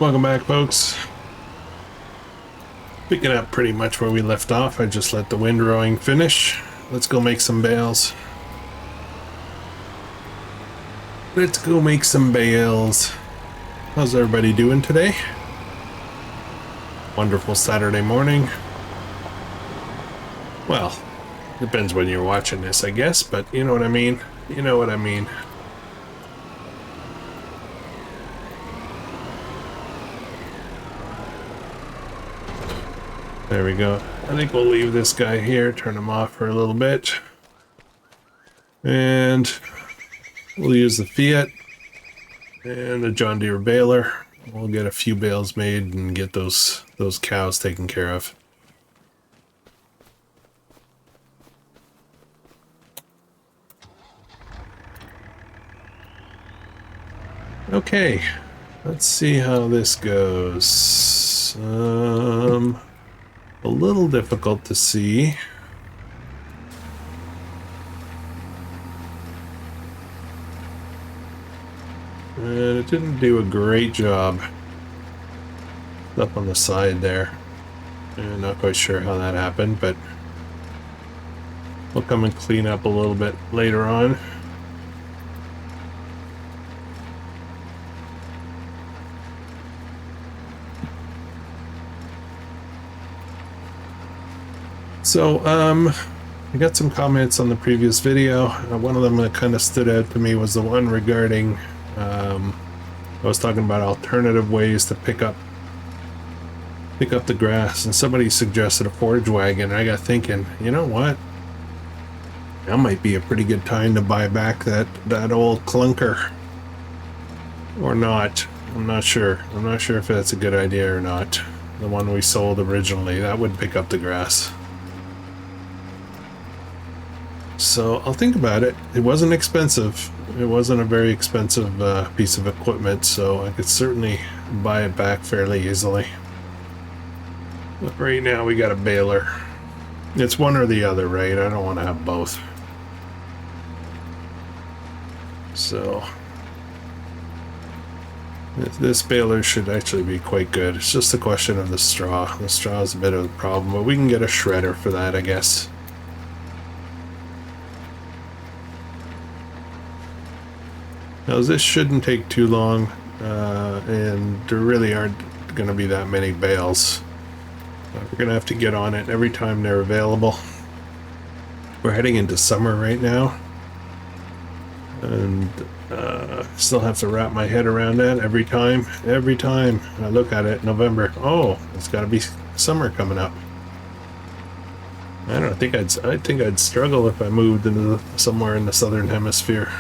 Welcome back, folks. Picking up pretty much where we left off. I just let the windrowing finish. Let's go make some bales. Let's go make some bales. How's everybody doing today? Wonderful Saturday morning. Well, depends when you're watching this, I guess, but you know what I mean. You know what I mean. There we go. I think we'll leave this guy here, turn him off for a little bit. And we'll use the Fiat and the John Deere baler. We'll get a few bales made and get those cows taken care of. Okay, let's see how this goes. A little difficult to see. And it didn't do a great job up on the side there. I'm not quite sure how that happened, but we'll come and clean up a little bit later on. So, I got some comments on the previous video. One of them that kind of stood out to me was the one regarding, I was talking about alternative ways to pick up the grass, and somebody suggested a forage wagon. I got thinking, you know what? That might be a pretty good time to buy back that old clunker. Or not. I'm not sure. I'm not sure if that's a good idea or not. The one we sold originally, that would pick up the grass. So I'll think about it. It wasn't expensive. It wasn't a very expensive piece of equipment, so I could certainly buy it back fairly easily. But right now we got a baler. It's one or the other, right? I don't want to have both. So this baler should actually be quite good. It's just a question of the straw. The straw is a bit of a problem, but we can get a shredder for that, I guess. Now this shouldn't take too long, and there really aren't going to be that many bales. We're going to have to get on it every time they're available. We're heading into summer right now, and still have to wrap my head around that every time I look at it. November, oh, it's got to be summer coming up. I think I'd struggle if I moved into somewhere in the southern hemisphere.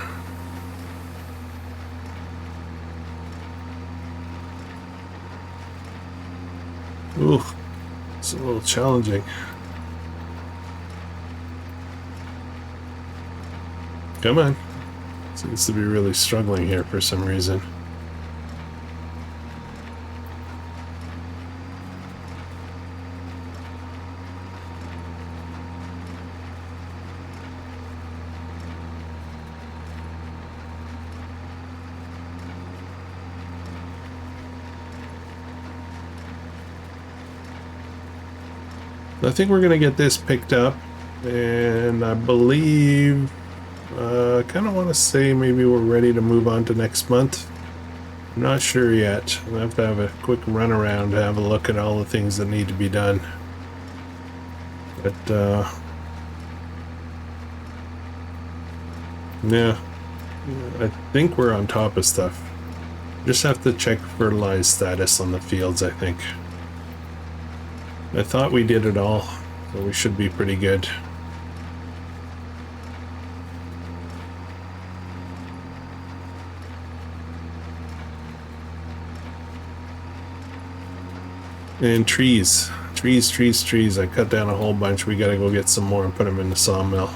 Ooh, it's a little challenging. Come on. Seems to be really struggling here for some reason. I think we're gonna get this picked up, and I believe kind of want to say maybe we're ready to move on to next month. I'm not sure yet. I'll have to have a quick run around to have a look at all the things that need to be done. But yeah, I think we're on top of stuff. Just have to check fertilized status on the fields, I think. I thought we did it all, so we should be pretty good. And trees. I cut down a whole bunch. We gotta go get some more and put them in the sawmill.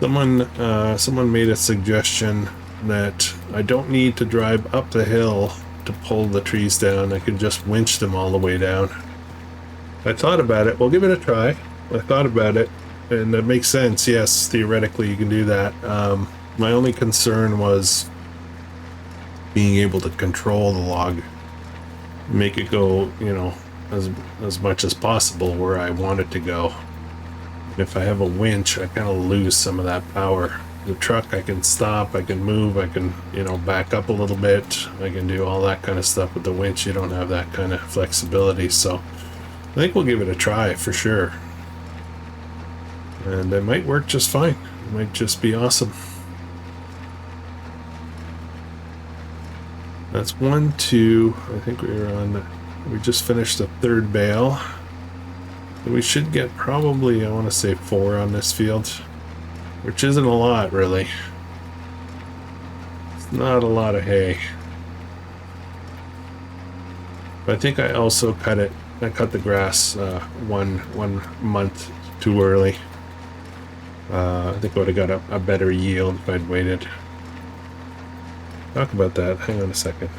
Someone made a suggestion that I don't need to drive up the hill to pull the trees down. I could just winch them all the way down. I thought about it. We'll give it a try. I thought about it, and that makes sense. Yes, theoretically you can do that. My only concern was being able to control the log, make it go, you know, as much as possible where I want it to go. And if I have a winch, I kind of lose some of that power. The truck, I can stop, I can move, I can, you know, back up a little bit, I can do all that kind of stuff. With the winch, you don't have that kind of flexibility. So I think we'll give it a try for sure, and it might work just fine. It might just be awesome. That's 1, 2. I think we just finished the 3rd bale. And we should get probably, I want to say 4 on this field, which isn't a lot really. It's not a lot of hay. But I think I also cut the grass one month too early. I think I would have got a better yield if I'd waited. Talk about that. Hang on a second.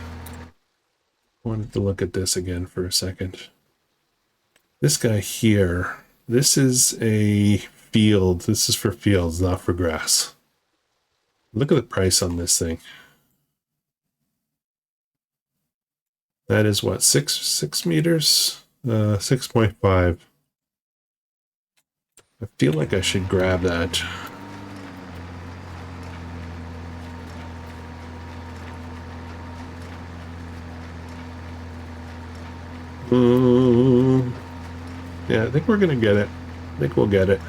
I wanted to look at this again for a second. This guy here, this is a field. This is for fields, not for grass. Look at the price on this thing. That is what, 6 meters? 6.5. I feel like I should grab that. Yeah, I think we're gonna get it. I think we'll get it.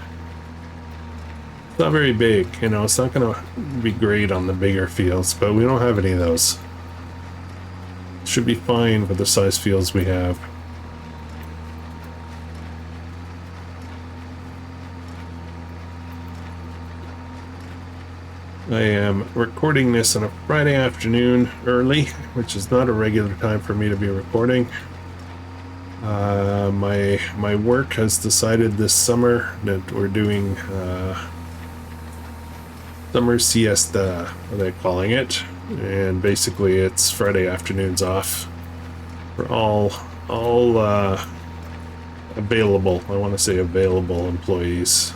It's not very big, you know, it's not gonna be great on the bigger fields, but we don't have any of those. Should be fine with the size fields we have. I am recording this on a Friday afternoon early, which is not a regular time for me to be recording. My work has decided this summer that we're doing summer siesta, what are they calling it? And basically it's Friday afternoons off for all available, I want to say available employees.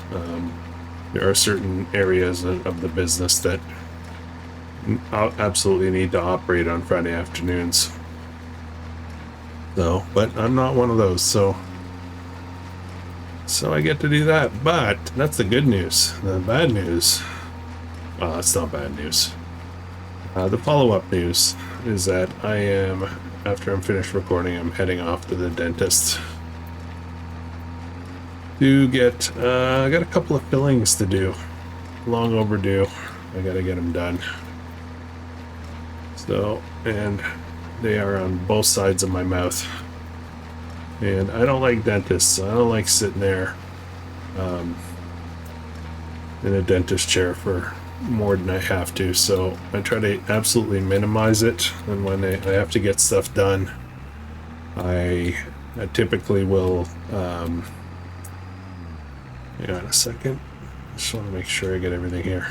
There are certain areas of the business that absolutely need to operate on Friday afternoons. So, but I'm not one of those, so I get to do that. But that's the good news. The bad news, well, that's not bad news. The follow-up news is that I am, after I'm finished recording, I'm heading off to the dentist to get, I got a couple of fillings to do. Long overdue. I gotta get them done. So, and they are on both sides of my mouth. And I don't like dentists. I don't like sitting there in a dentist chair for more than I have to. So I try to absolutely minimize it. And when I have to get stuff done, I typically will, hang on a second. Just want to make sure I get everything here.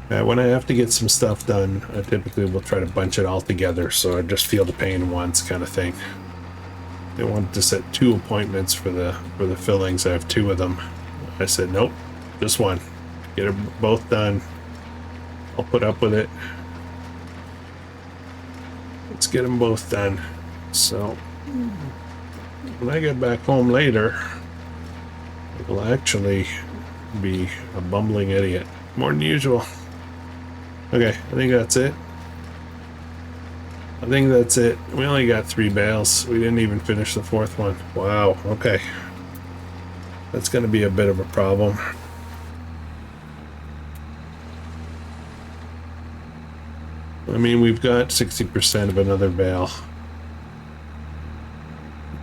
When I have to get some stuff done, I typically will try to bunch it all together, so I just feel the pain once, kind of thing. They wanted to set 2 appointments for the fillings. I have 2 of them. I said nope, just 1. Get them both done. I'll put up with it. Let's get them both done. So when I get back home later, it will actually be a bumbling idiot, more than usual. Okay, I think that's it. I think that's it. We only got 3 bales. We didn't even finish the 4th one. Wow, okay. That's going to be a bit of a problem. I mean, we've got 60% of another bale.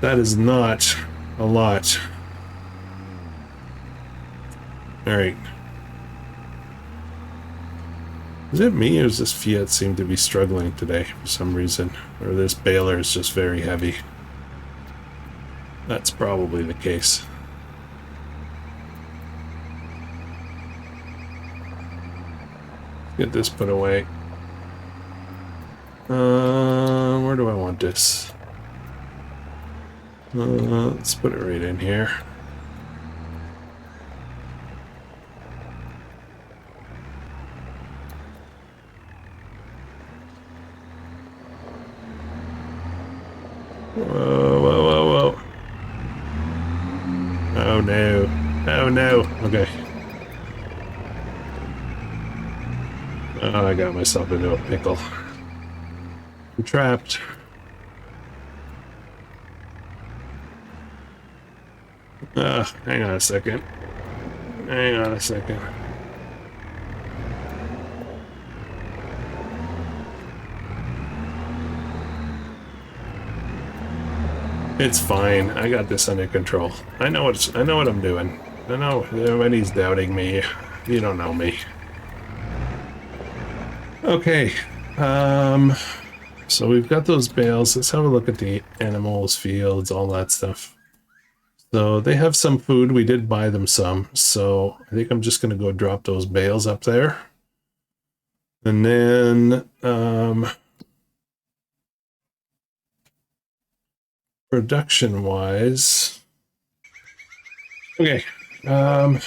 That is not a lot. Alright. Is it me, or does this Fiat seem to be struggling today for some reason? Or this baler is just very heavy? That's probably the case. Get this put away. Where do I want this? Let's put it right in here. Whoa, whoa, whoa, whoa. Oh no. Oh no. Okay. Oh, I got myself into a pickle. I'm trapped. Hang on a second. Hang on a second. It's fine. I got this under control. I know what I'm doing. I know everybody's doubting me. You don't know me. Okay. So we've got those bales. Let's have a look at the animals, fields, all that stuff. So they have some food. We did buy them some. So I think I'm just going to go drop those bales up there. And then production wise. Okay. All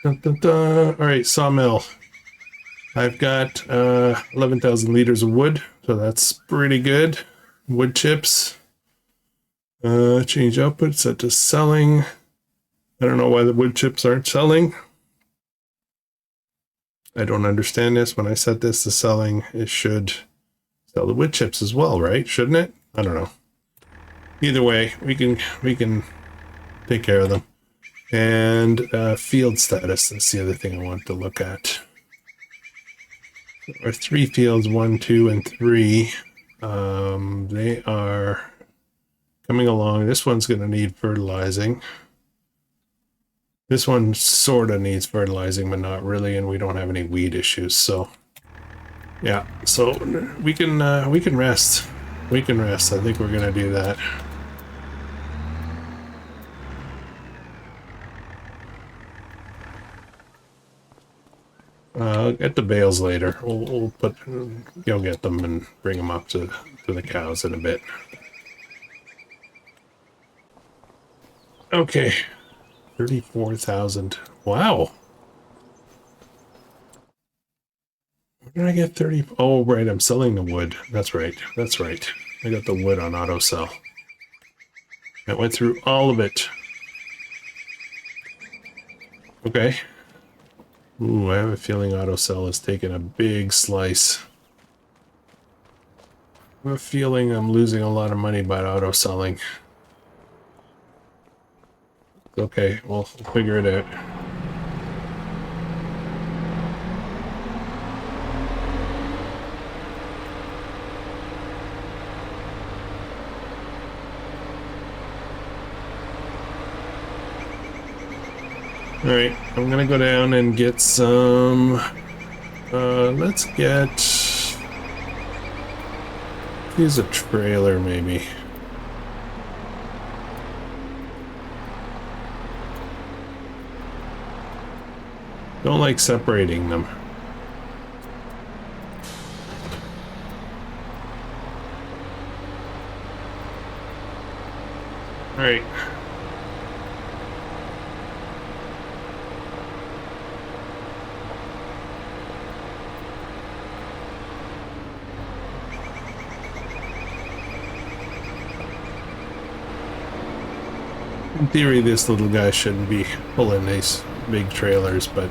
right, sawmill. I've got 11,000 liters of wood, so that's pretty good. Wood chips. Change output set to selling. I don't know why the wood chips aren't selling. I don't understand this. When I set this to selling, it should sell the wood chips as well, right? Shouldn't it? I don't know. Either way, we can take care of them. And field status. That's the other thing I want to look at. Our 3 fields, 1, 2, and 3. They are coming along. This one's going to need fertilizing. This one sort of needs fertilizing, but not really, and we don't have any weed issues. So, yeah. So we can rest. We can rest. I think we're going to do that. Get the bales later. We'll go get them and bring them up to the cows in a bit. Okay, 34,000. Wow. Where did I get 30? Oh, right. I'm selling the wood. That's right. That's right. I got the wood on auto sell. I went through all of it. Okay. Ooh, I have a feeling auto sell is taking a big slice. I have a feeling I'm losing a lot of money by auto selling. Okay, we'll figure it out. Alright, I'm gonna go down and get some... let's get... use a trailer, maybe. Don't like separating them. Alright. In theory, this little guy shouldn't be pulling these big trailers, but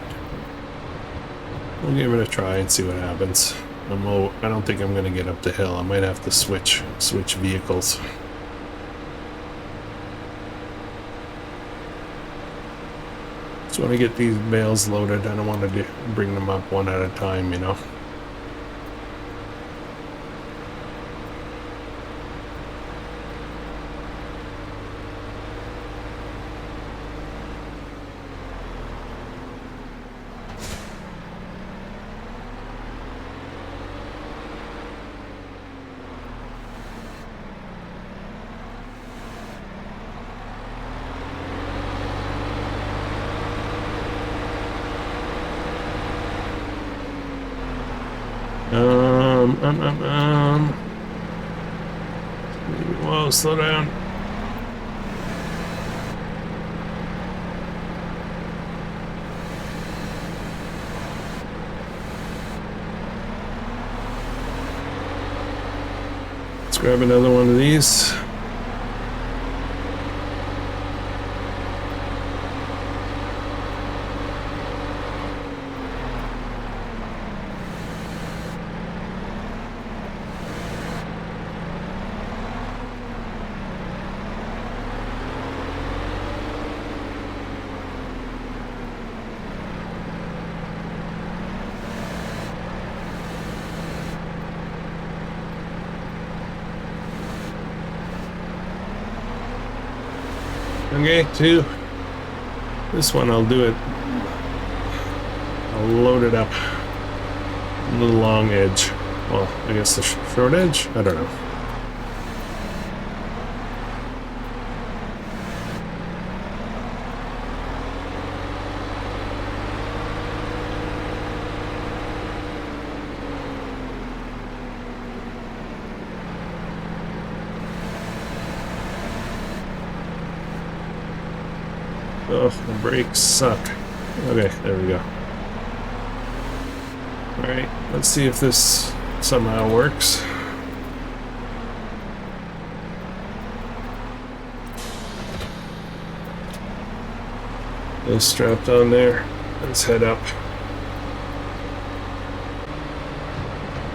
we'll give it a try and see what happens. I don't think I'm going to get up the hill. I might have to switch vehicles. Just want to get these bales loaded. I don't want to bring them up one at a time, you know. Whoa, slow down. Let's grab another one of these. Okay, 2. This one I'll do it. I'll load it up on the long edge. Well, I guess the short edge? I don't know. Oh, the brakes suck. Okay, there we go. Alright, let's see if this somehow works. Those strapped on there. Let's head up.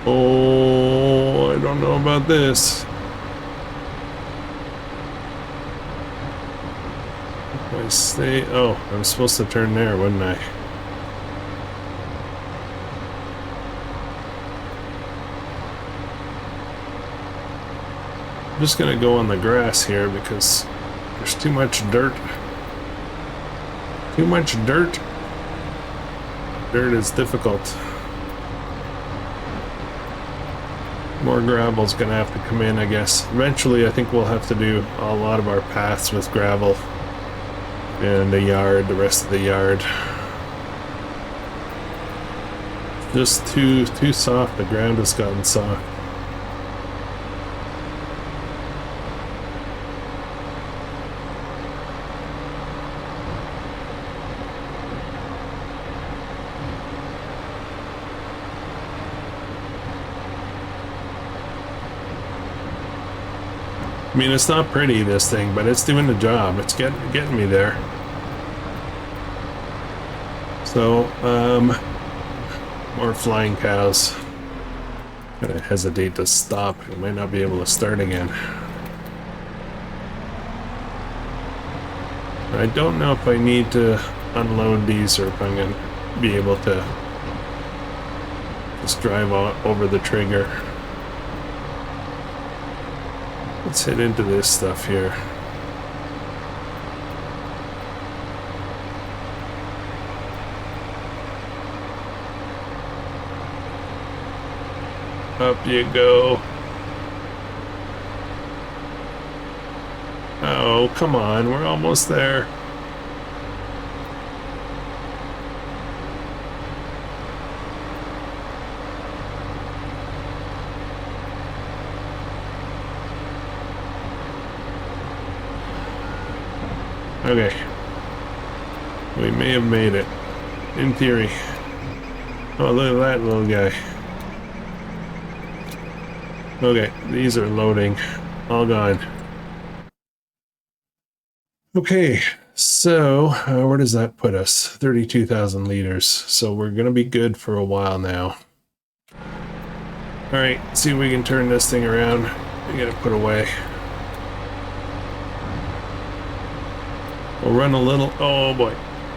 Oh, I don't know about this. If I stay... Oh, I'm supposed to turn there, wouldn't I? I'm just gonna go on the grass here because there's too much dirt. Too much dirt. Dirt is difficult. More gravel's gonna have to come in, I guess. Eventually, I think we'll have to do a lot of our paths with gravel. And the yard, the rest of the yard. Just too soft. The ground has gotten soft. I mean, it's not pretty, this thing, but it's doing the job. It's getting me there. So, more flying cows. Gonna hesitate to stop. I might not be able to start again. I don't know if I need to unload these or if I'm gonna be able to just drive over the trigger. Let's hit into this stuff here. Up you go. Oh, come on, we're almost there. Okay. We may have made it. In theory. Oh, look at that little guy. Okay, these are loading. All gone. Okay, so where does that put us? 32,000 liters. So we're gonna be good for a while now. Alright, see if we can turn this thing around. We gotta put away. We'll run a little, oh boy,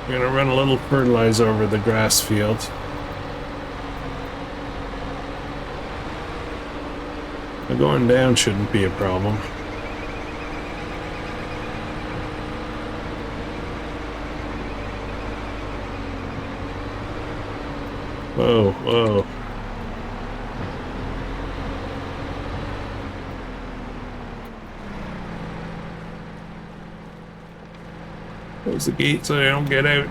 we're gonna run a little fertilizer over the grass field. But going down shouldn't be a problem. Whoa, whoa. Close the gate so I don't get out.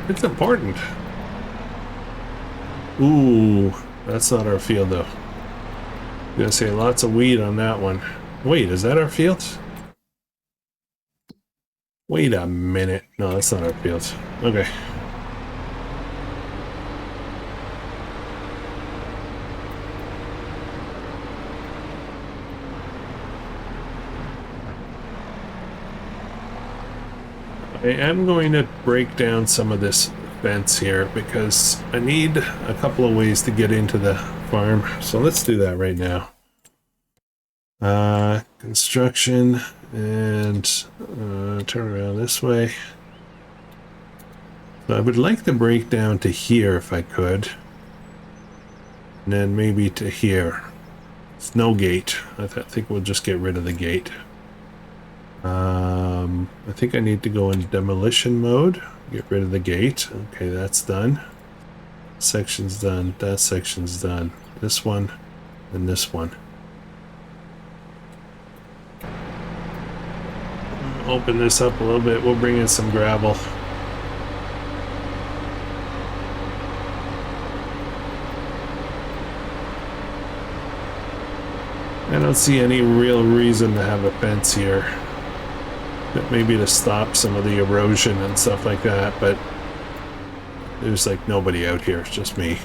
It's important. Ooh, that's not our field though. I'm gonna say lots of weed on that one. Wait, is that our field? Wait a minute. No, that's not our field. Okay. I am going to break down some of this fence here because I need a couple of ways to get into the farm. So let's do that right now. Construction and turn around this way. So I would like to break down to here if I could. And then maybe to here. It's no gate. I think we'll just get rid of the gate. I think I need to go in demolition mode. Get rid of the gate. Okay, that's done. Section's done. That section's done. This one and this one. Open this up a little bit. We'll bring in some gravel. I don't see any real reason to have a fence here. Maybe to stop some of the erosion and stuff like that, but there's like nobody out here. It's just me.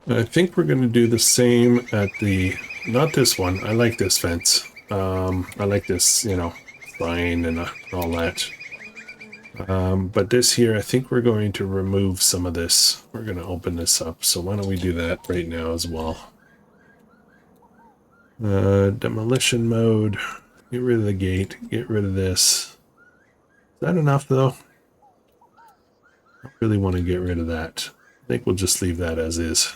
I think we're going to do the same at the, not this one. I like this fence. I like this, you know, sign and all that. But this here, I think we're going to remove some of this. We're going to open this up. So why don't we do that right now as well? Demolition mode. Get rid of the gate. Get rid of this. Is that enough though? I really want to get rid of that. I think we'll just leave that as is.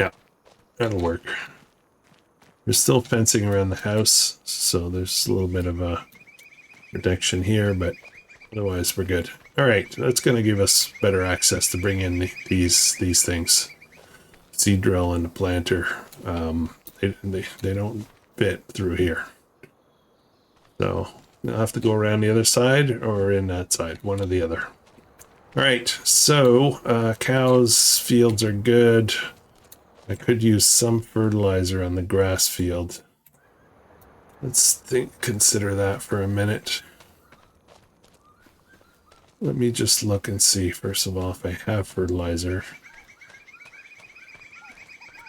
Yeah, that'll work. There's still fencing around the house, so there's a little bit of a protection here, but otherwise we're good. All right, that's going to give us better access to bring in these things. Seed drill and the planter. They don't fit through here, so I'll have to go around the other side or in that side, one or the other. All right, so cows' fields are good. I could use some fertilizer on the grass field. Let's consider that for a minute. Let me just look and see, first of all, if I have fertilizer.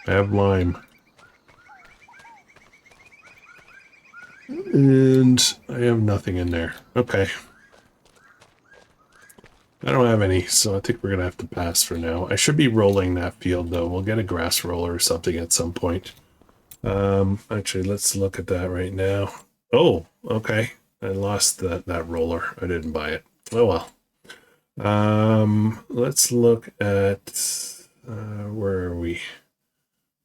I have lime. And I have nothing in there. Okay. I don't have any, so I think we're going to have to pass for now. I should be rolling that field, though. We'll get a grass roller or something at some point. Actually, let's look at that right now. Oh, okay. I lost that roller. I didn't buy it. Oh, well. Let's look at... where are we?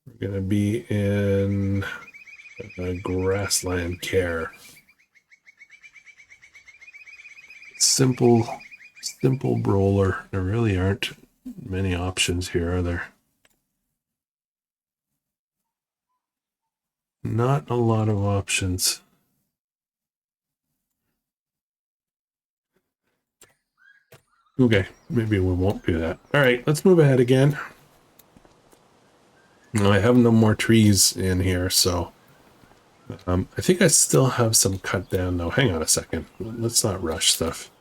We're going to be in grassland care. Simple roller. There really aren't many options here, are there? Not a lot of options. Okay, maybe we won't do that. All right, let's move ahead again. I have no more trees in here, so I think I still have some cut down though. Hang on a second. Let's not rush stuff.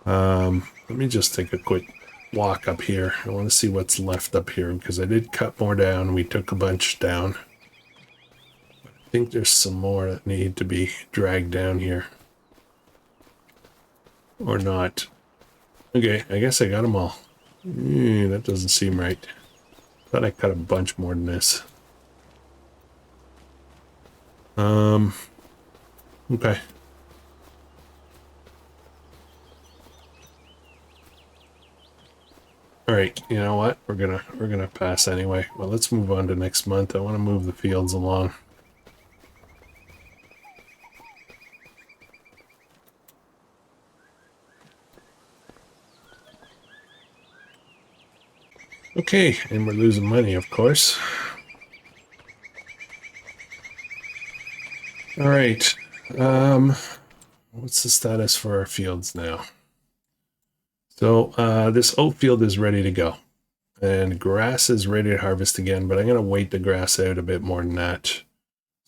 Let me just take a quick walk up here. I want to see what's left up here because I did cut more down. We took a bunch down. I think there's some more that need to be dragged down here. Or not. Okay, I guess I got them all. That doesn't seem right. Thought I cut a bunch more than this. Okay. All right, you know what? We're gonna pass anyway. Well, let's move on to next month. I want to move the fields along. Okay, and we're losing money, of course. All right. What's the status for our fields now? So this oat field is ready to go. And grass is ready to harvest again, but I'm going to wait the grass out a bit more than that.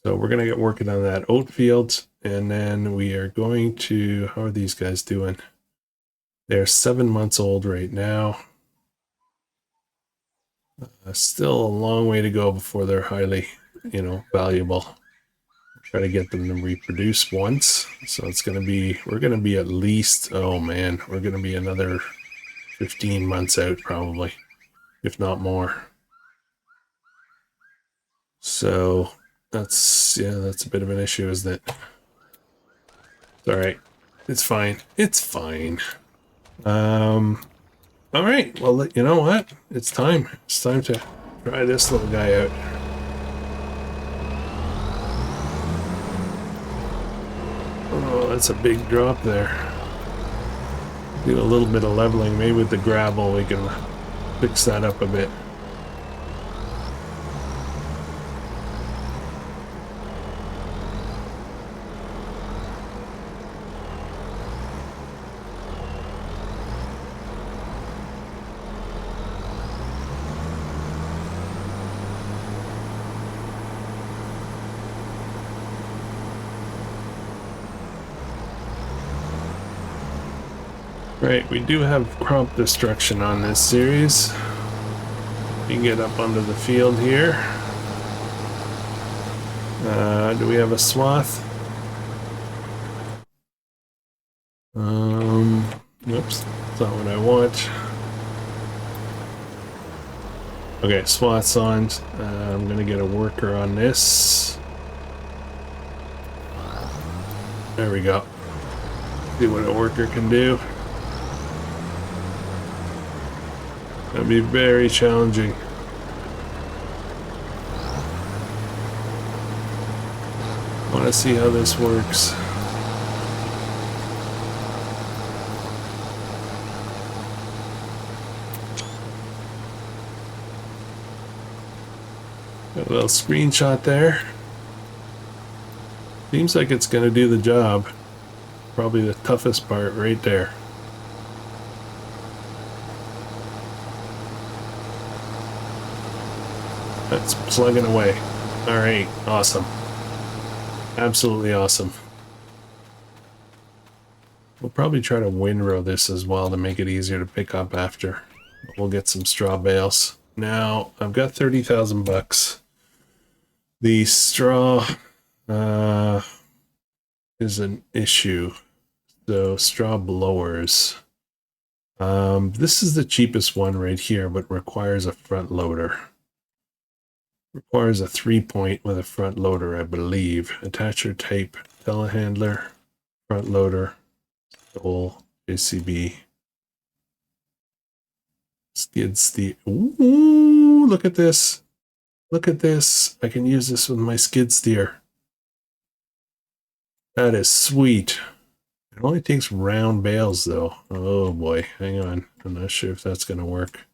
So we're going to get working on that oat field. And then we are going to... How are these guys doing? They're 7 months old right now. Still a long way to go before they're highly, valuable. Try to get them to reproduce once. So it's going to be, we're going to be at least, oh man, we're going to be another 15 months out probably, if not more. So that's a bit of an issue, isn't it? It's all right. It's fine. It's fine. All right, well, you know what? It's time. It's time to try this little guy out. Oh, that's a big drop there. Do a little bit of leveling. Maybe with the gravel we can fix that up a bit. Right, we do have crop destruction on this series. You can get up onto the field here. Do we have a swath? Oops, that's not what I want. Okay, swath's on. I'm gonna get a worker on this. There we go. See what a worker can do. That'd be very challenging. I want to see how this works. Got a little screenshot there. Seems like it's going to do the job. Probably the toughest part right there. That's plugging away. All right, awesome. Absolutely awesome. We'll probably try to windrow this as well to make it easier to pick up after. We'll get some straw bales. Now, I've got 30,000 bucks. The straw is an issue. So, straw blowers. This is the cheapest one right here, but requires a front loader. Requires a 3-point with a front loader, I believe. Attacher type, telehandler, front loader, Dole, JCB, skid steer. Ooh, look at this. Look at this. I can use this with my skid steer. That is sweet. It only takes round bales though. Oh boy, hang on. I'm not sure if that's going to work.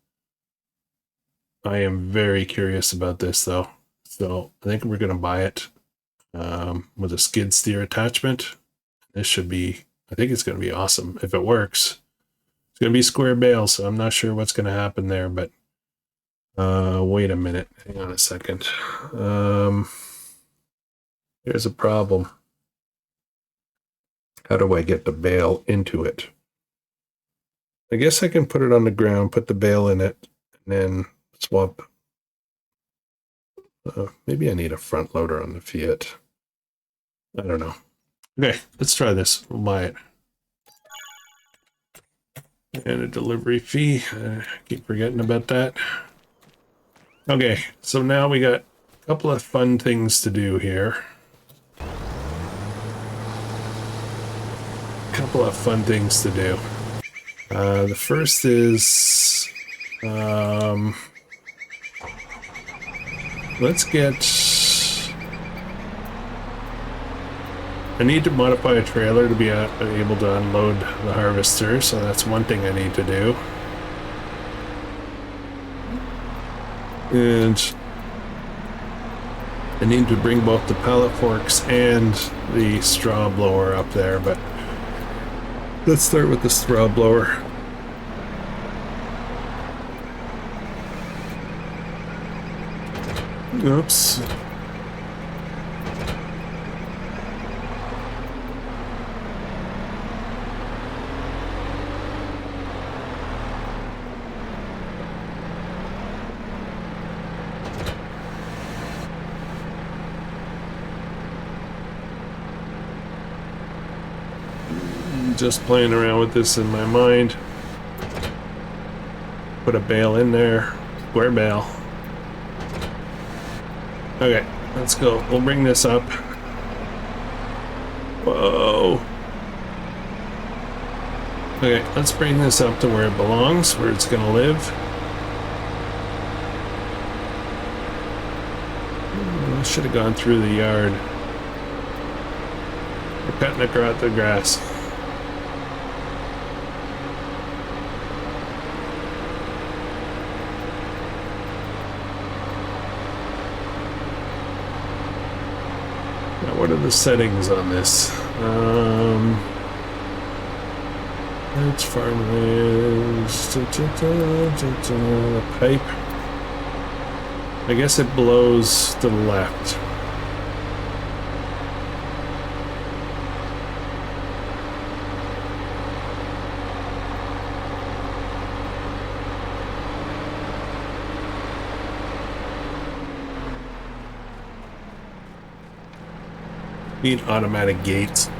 I am very curious about this though. So I think we're going to buy it with a skid steer attachment. This should be, I think it's going to be awesome if it works. It's going to be square bales, so I'm not sure what's going to happen there, but wait a minute. Hang on a second. Here's a problem. How do I get the bale into it? I guess I can put it on the ground, put the bale in it, and then swap. Maybe I need a front loader on the Fiat. I don't know. Okay, let's try this. We'll buy it. And a delivery fee. I keep forgetting about that. Okay, so now we got a couple of fun things to do here. The first is let's get, I need to modify a trailer to be able to unload the harvester, so that's one thing I need to do. And I need to bring both the pallet forks and the straw blower up there, but let's start with the straw blower. Oops. Just playing around with this in my mind. Put a bale in there. Square bale. Okay, let's go. We'll bring this up. Whoa. Okay, let's bring this up to where it belongs, where it's gonna live. I should have gone through the yard. We're cutting across the grass. Now, what are the settings on this? It's farmlands. The pipe. I guess it blows to the left. Need automatic gates.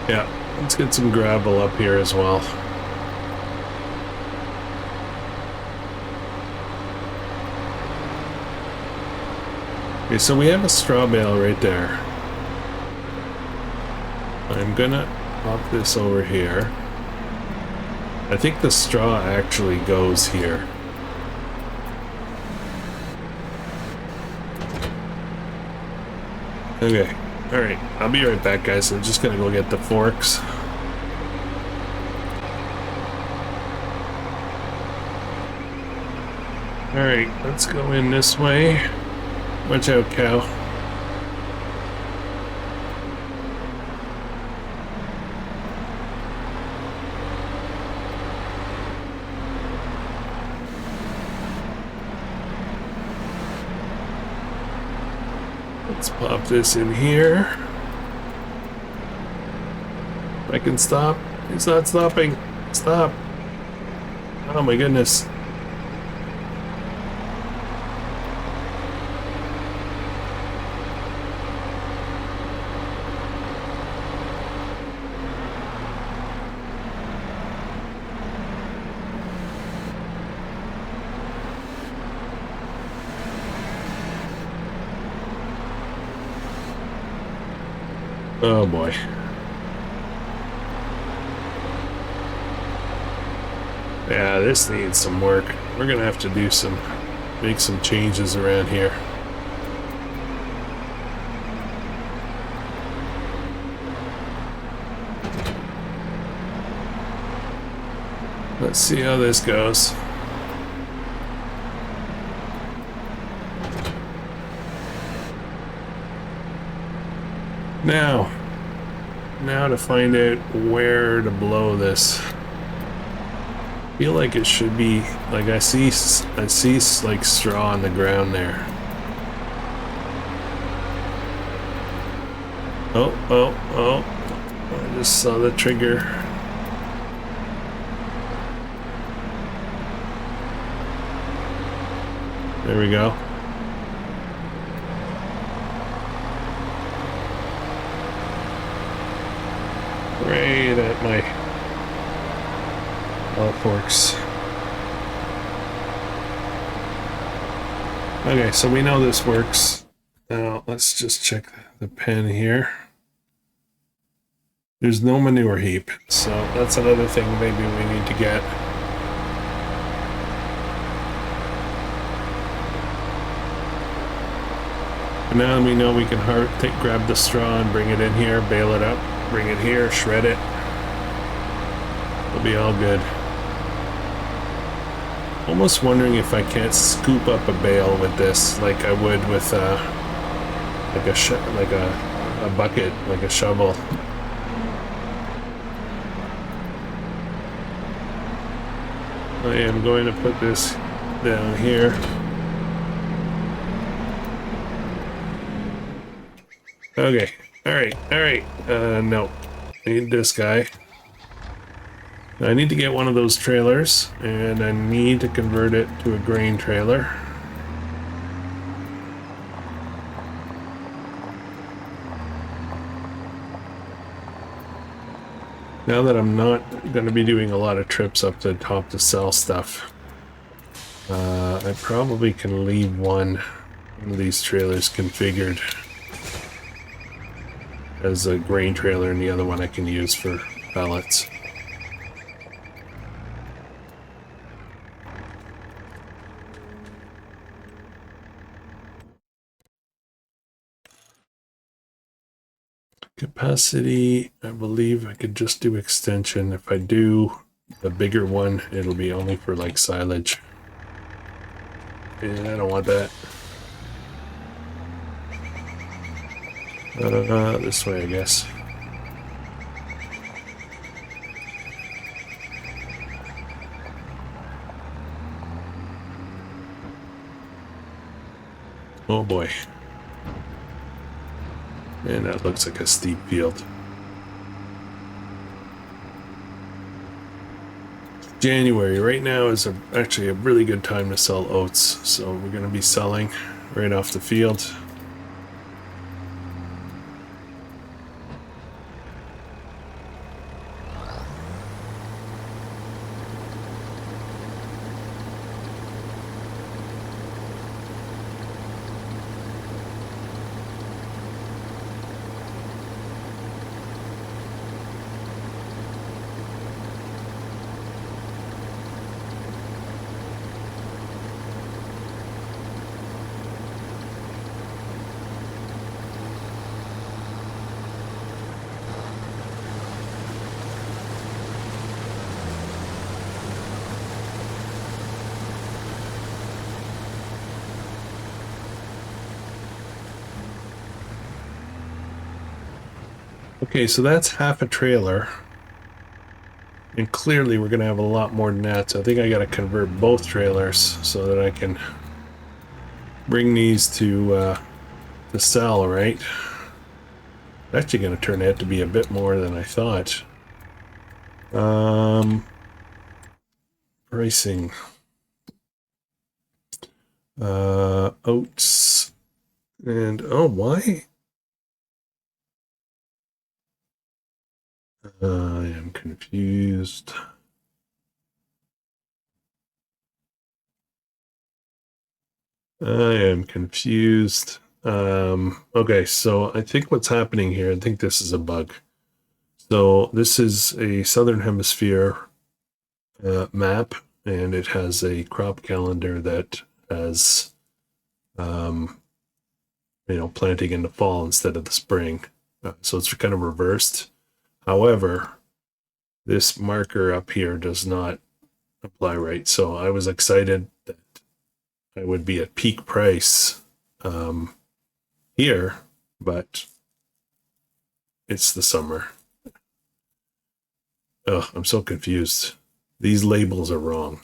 Yeah, let's get some gravel up here as well. Okay, so we have a straw bale right there. I'm gonna pop this over here. I think the straw actually goes here. Okay, alright, I'll be right back, guys. I'm just gonna go get the forks. Alright, let's go in this way. Watch out, cow. Let's pop this in here. I can stop. It's not stopping. Stop. Oh my goodness. Oh boy. Yeah, this needs some work. We're gonna have to do make some changes around here. Let's see how this goes. Now to find out where to blow this. I feel like it should be like I see like straw on the ground there. Oh! I just saw the trigger. There we go. Right at my forks. Okay, so we know this works. Now let's just check the pen here. There's no manure heap, so that's another thing maybe we need to get. And now we know we can grab the straw and bring it in here, bale it up. Bring it here, shred it. It'll be all good. Almost wondering if I can't scoop up a bale with this, like I would with like a bucket, like a shovel. I am going to put this down here. Okay. Alright. No. I need this guy. I need to get one of those trailers, and I need to convert it to a grain trailer. Now that I'm not going to be doing a lot of trips up to the top to sell stuff, I probably can leave one of these trailers configured as a grain trailer, and the other one I can use for pallets. Capacity, I believe I could just do extension. If I do the bigger one, it'll be only for like silage. Yeah, I don't want that. This way, I guess. Oh boy. And that looks like a steep field. January right now is actually a really good time to sell oats, so we're going to be selling right off the field. Okay, so that's half a trailer. And clearly we're going to have a lot more than that, so I think I got to convert both trailers so that I can bring these to sell, right? It's actually going to turn out to be a bit more than I thought. Pricing. Oats. And, oh, why? I am confused. Okay, so I think what's happening here, I think this is a bug. So this is a Southern Hemisphere map, and it has a crop calendar that has, planting in the fall instead of the spring. So it's kind of reversed. However, this marker up here does not apply right. So I was excited that I would be at peak price here, but it's the summer. Oh, I'm so confused. These labels are wrong.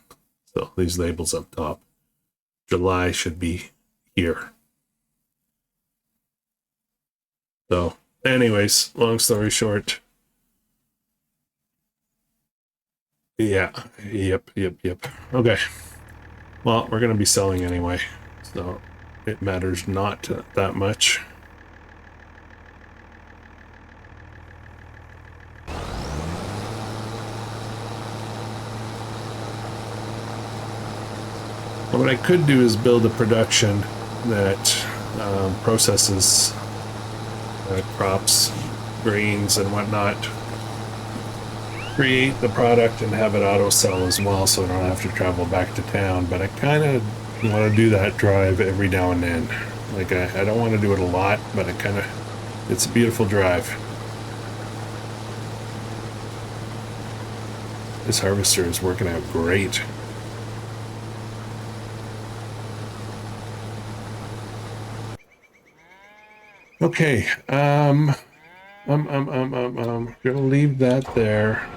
So these labels up top. July should be here. So anyways, long story short. Yeah, yep. Okay. Well, we're going to be selling anyway, so it matters not that much. What I could do is build a production that processes crops, grains, and whatnot. Create the product and have it auto sell as well, so I don't have to travel back to town. But I kind of want to do that drive every now and then. Like I don't want to do it a lot, but it's a beautiful drive. This harvester is working out great. Okay, gonna leave that there.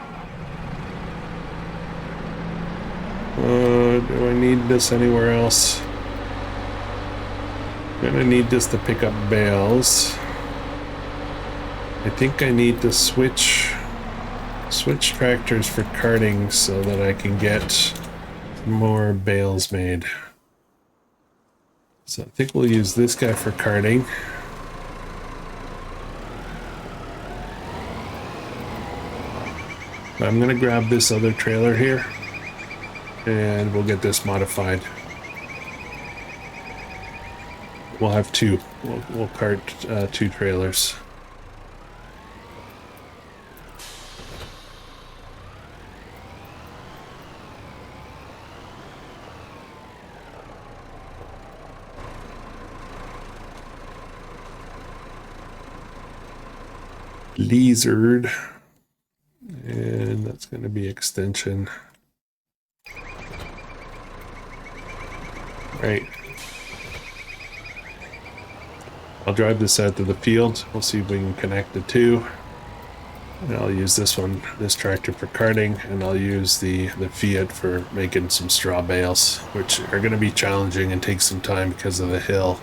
Do I need this anywhere else? Gonna need this to pick up bales. I think I need to switch tractors for carting so that I can get more bales made. So I think we'll use this guy for carting. I'm gonna grab this other trailer here and we'll get this modified. We'll have two. We'll cart 2 trailers. Leasing, and that's going to be extension. Right. I'll drive this out to the field. We'll see if we can connect the two. And I'll use this one, this tractor for carting, and I'll use the Fiat for making some straw bales, which are going to be challenging and take some time because of the hill.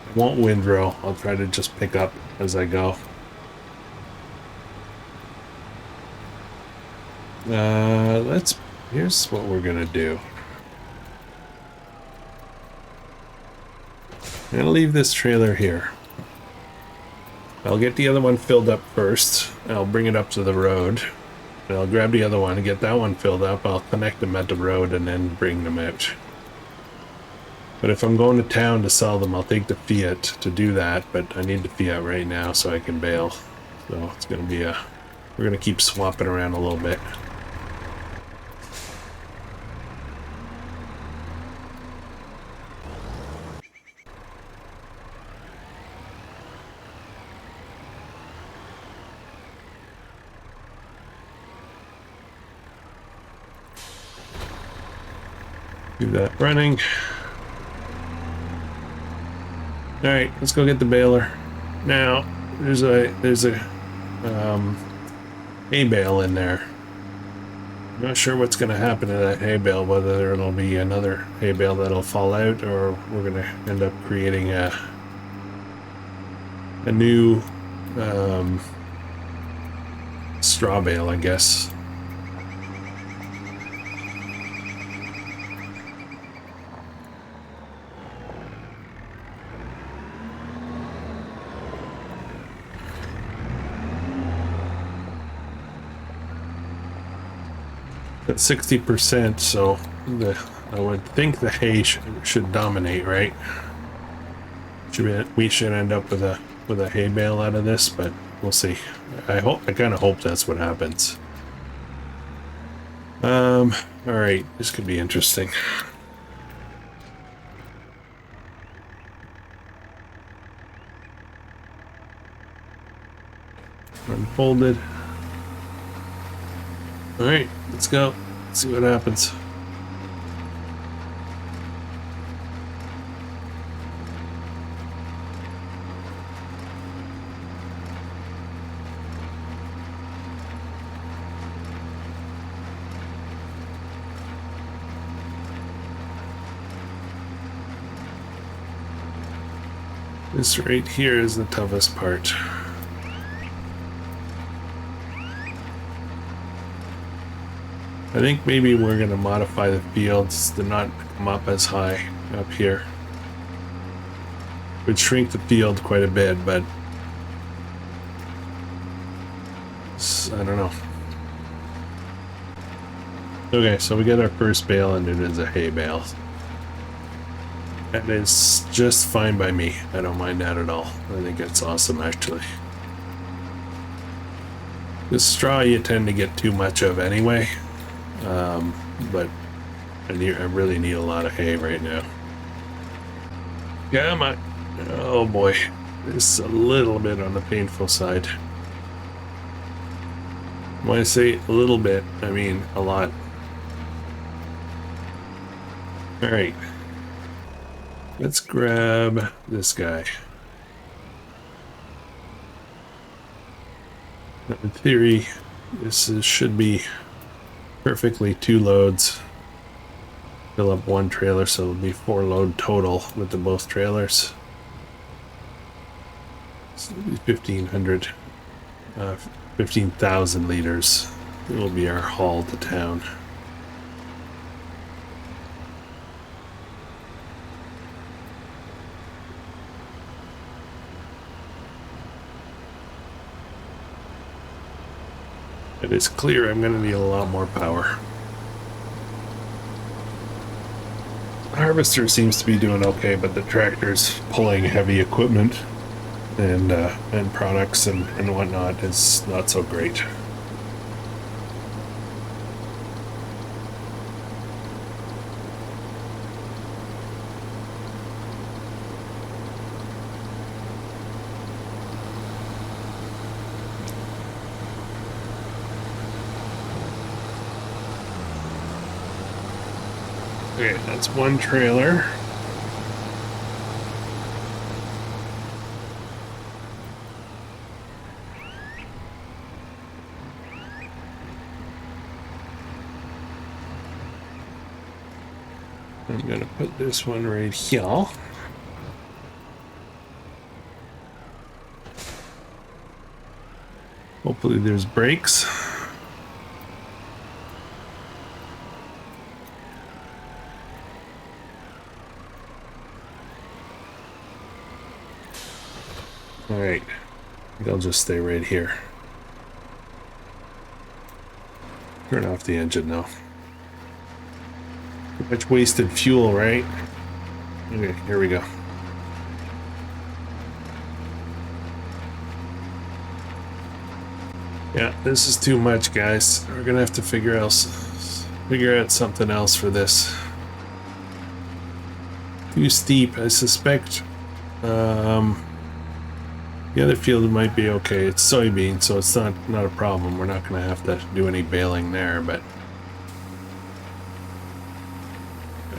I won't windrow. I'll try to just pick up as I go. Here's what we're gonna do. I'm gonna leave this trailer here. I'll get the other one filled up first. I'll bring it up to the road. And I'll grab the other one and get that one filled up. I'll connect them at the road and then bring them out. But if I'm going to town to sell them, I'll take the Fiat to do that, but I need the Fiat right now so I can bale. So it's gonna be we're gonna keep swapping around a little bit. Do that running. All right, let's go get the baler. Now, there's a hay bale in there. I'm not sure what's going to happen to that hay bale, whether it'll be another hay bale that'll fall out, or we're going to end up creating a new straw bale, I guess. At 60%, so I would think the hay should dominate, right? We should end up with a hay bale out of this, but we'll see. I kind of hope that's what happens. All right, this could be interesting. Unfolded. All right, let's go. Let's see what happens. This right here is the toughest part. I think maybe we're going to modify the fields to not come up as high up here. Would shrink the field quite a bit, but I don't know. Okay, so we got our first bale, and it is a hay bale. That is just fine by me. I don't mind that at all. I think it's awesome, actually. The straw you tend to get too much of anyway. But I really need a lot of hay right now. Come on. Oh boy. This is a little bit on the painful side. When I say a little bit, I mean a lot. Alright. Let's grab this guy. In theory, should be perfectly 2 loads. Fill up 1 trailer, so it'll be 4 load total with the both trailers. So it'll be 1,500, 15,000 liters. It will be our haul to town. It is clear I'm going to need a lot more power. The harvester seems to be doing okay, but the tractor's pulling heavy equipment and products and whatnot is not so great. Okay, that's one trailer. I'm gonna put this one right here. Hopefully there's brakes. All right, I think I'll just stay right here. Turn off the engine now. Too much wasted fuel, right? Okay, here we go. Yeah, this is too much, guys. We're gonna have to figure out something else for this. Too steep, I suspect. The other field might be okay. It's soybean, so it's not a problem. We're not going to have to do any baling there, but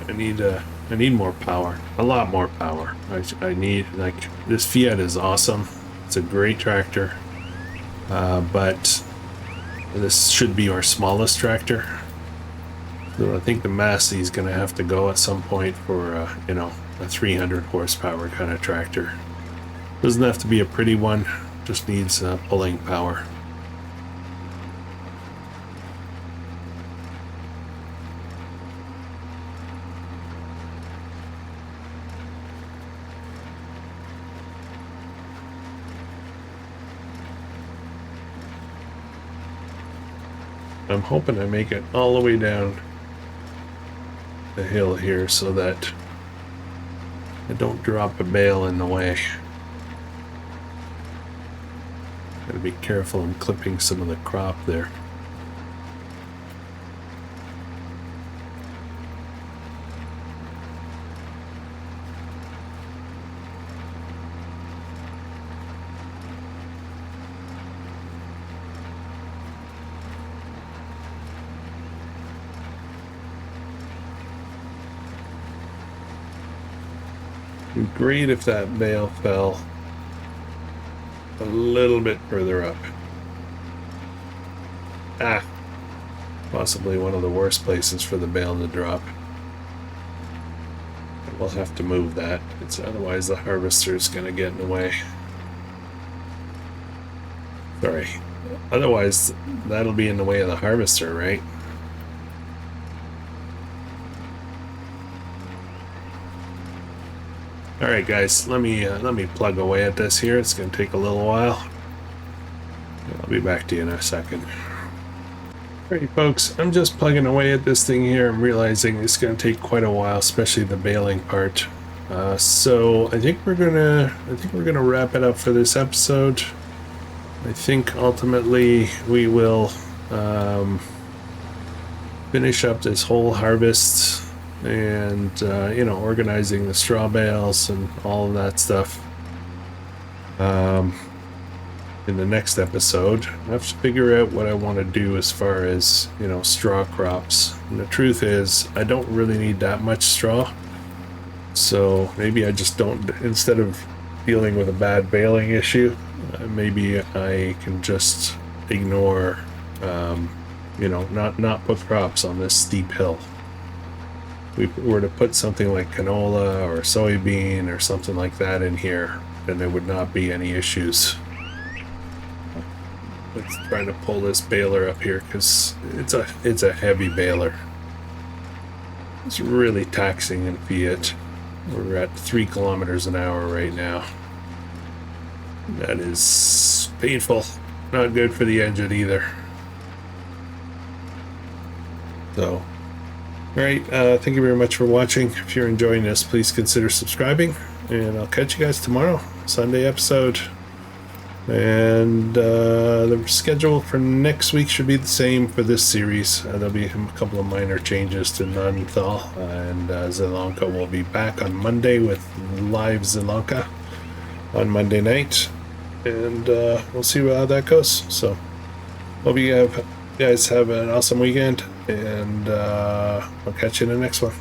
I need more power. A lot more power. I need, like, this Fiat is awesome. It's a great tractor, but this should be our smallest tractor. So I think the Massey is going to have to go at some point for you know, a 300 horsepower kind of tractor. Doesn't have to be a pretty one, just needs pulling power. I'm hoping I make it all the way down the hill here so that I don't drop a bale in the way. Gotta be careful, I'm clipping some of the crop there. It'd be great if that bale fell a little bit further up. Possibly one of the worst places for the bale to drop. We'll have to move that. Otherwise the harvester's gonna get in the way. Sorry. Otherwise that'll be in the way of the harvester, right? All right, guys, let me plug away at this here. It's going to take a little while. I'll be back to you in a second. All right, folks, I'm just plugging away at this thing here. I'm realizing it's going to take quite a while, especially the baling part. So I think we're gonna wrap it up for this episode. I think ultimately we will finish up this whole harvest. And you know, organizing the straw bales and all of that stuff in the next episode. I have to figure out what I want to do as far as, you know, straw crops. And the truth is I don't really need that much straw, so maybe I just don't, instead of dealing with a bad baling issue, maybe I can just ignore you know, not put crops on this steep hill. If we were to put something like canola or soybean or something like that in here, then there would not be any issues. Let's try to pull this baler up here because it's a heavy baler. It's really taxing in Fiat. We're at 3 kilometers an hour right now. That is painful. Not good for the engine either. So, all right, thank you very much for watching. If you're enjoying this, please consider subscribing, and I'll catch you guys tomorrow, Sunday episode. And the schedule for next week should be the same for this series. There'll be a couple of minor changes to Nanthal, and Zelonka will be back on Monday with live Zelonka on Monday night, and we'll see how that goes. So hope you guys have an awesome weekend, and I'll catch you in the next one.